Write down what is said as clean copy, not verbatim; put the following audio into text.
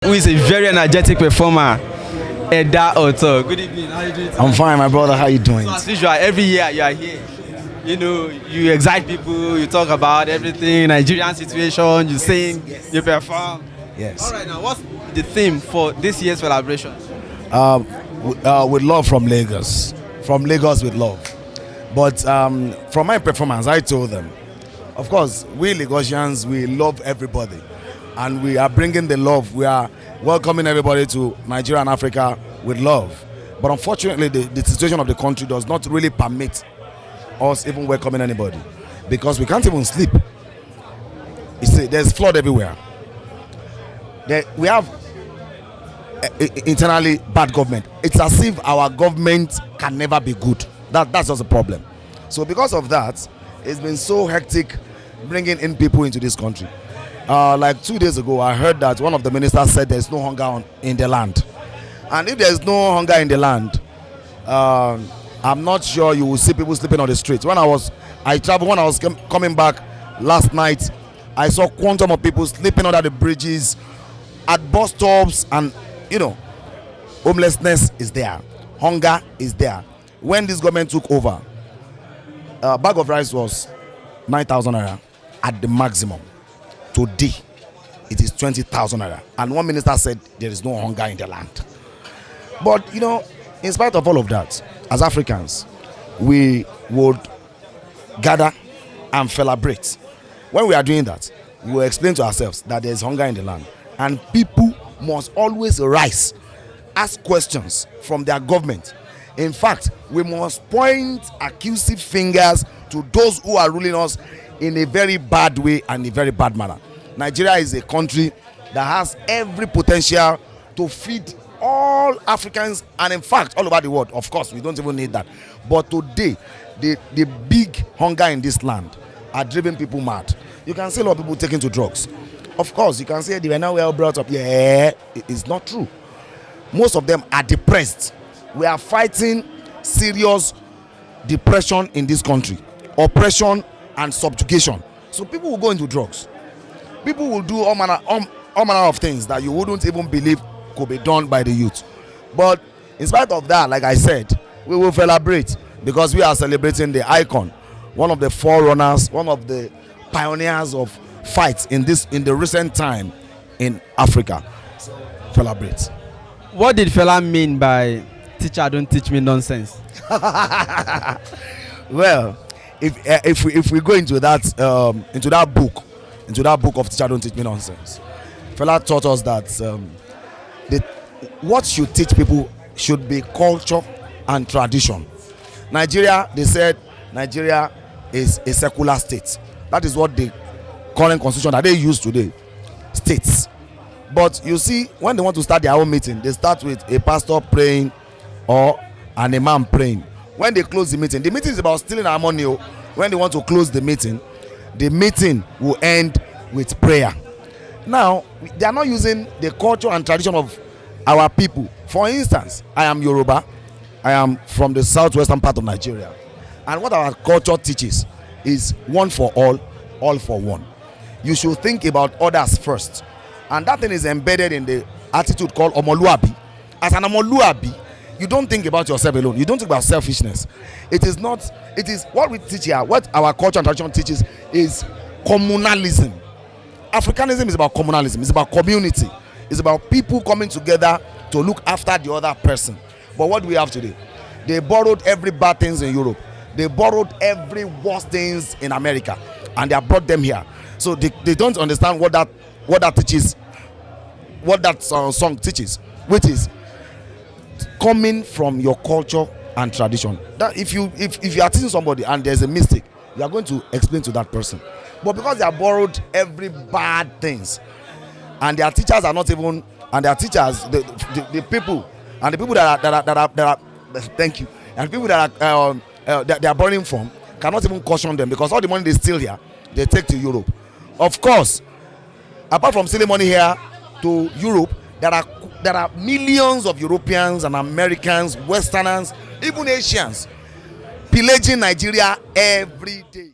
Who is a very energetic performer, Eda-Oto. Good evening, how are you doing today? I'm fine, my brother. How you doing? So as usual, every year you are here. You know, you excite people, you talk about everything, Nigerian situation, you sing, you perform. Yes. All right, now what's the theme for this year's celebration? With love from Lagos. From Lagos with love. But from my performance, I told them, of course, we Lagosians, we love everybody. And we are bringing the love. We are welcoming everybody to Nigeria and Africa with love. But unfortunately, the situation of the country does not really permit us even welcoming anybody, because we can't even sleep. You see, there's flood everywhere. We have internally bad government. It's as if our government can never be good. That's just a problem. So because of that, it's been so hectic bringing in people into this country. Like 2 days ago, I heard that one of the ministers said there's no hunger in the land. And if there's no hunger in the land, I'm not sure you will see people sleeping on the streets. When I was coming back last night, I saw quantum of people sleeping under the bridges, at bus stops, and homelessness is there, hunger is there. When this government took over, a bag of rice was 9,000 naira at the maximum. Today, it is 20,000 naira, and one minister said there is no hunger in the land. But in spite of all of that, as Africans, we would gather and celebrate. When we are doing that, we will explain to ourselves that there is hunger in the land, and people must always rise, ask questions from their government. In fact, we must point accusing fingers to those who are ruling us in a very bad way and a very bad manner. Nigeria is a country that has every potential to feed all Africans, and in fact all over the world. Of course, we don't even need that. But today, the big hunger in this land are driving people mad. You can see a lot of people taking to drugs. Of course, you can say they were not well brought up. Yeah, it's not true. Most of them are depressed. We are fighting serious depression in this country, oppression and subjugation. So people will go into drugs. People will do all manner of things that you wouldn't even believe could be done by the youth. But in spite of that, like I said, we will celebrate, because we are celebrating the icon, one of the forerunners, one of the pioneers of fights in the recent time in Africa. So celebrate. What did Fela mean by "teacher don't teach me nonsense"? Well, if we go into that book of "Teacher Don't Teach Me Nonsense," Fela taught us that what should teach people should be culture and tradition. Nigeria, they said Nigeria is a secular state. That is what the current constitution that they use today states. But you see, when they want to start their own meeting, they start with a pastor praying or an imam praying. When they close the meeting is about stealing our money. When they want to close the meeting will end with prayer. Now, they are not using the culture and tradition of our people. For instance, I am Yoruba. I am from the southwestern part of Nigeria. And what our culture teaches is one for all for one. You should think about others first. And that thing is embedded in the attitude called omoluabi. As an omoluabi, you don't think about yourself alone. You don't think about selfishness. It is what we teach here, what our culture and tradition teaches is communalism. Africanism is about communalism. It's about community. It's about people coming together to look after the other person. But what do we have today? They borrowed every bad things in Europe. They borrowed every worst things in America, and they have brought them here. So they don't understand what that teaches, what that song teaches, which is coming from your culture and tradition. That if you are teaching somebody and there's a mistake, you are going to explain to that person. But because they have borrowed every bad things, and their teachers are not even, and their teachers, the people, and the people that are thank you, and people that they are borrowing from cannot even caution them, because all the money they steal here, they take to Europe. Of course, apart from stealing money here to Europe, there are millions of Europeans and Americans, Westerners, even Asians pillaging Nigeria every day.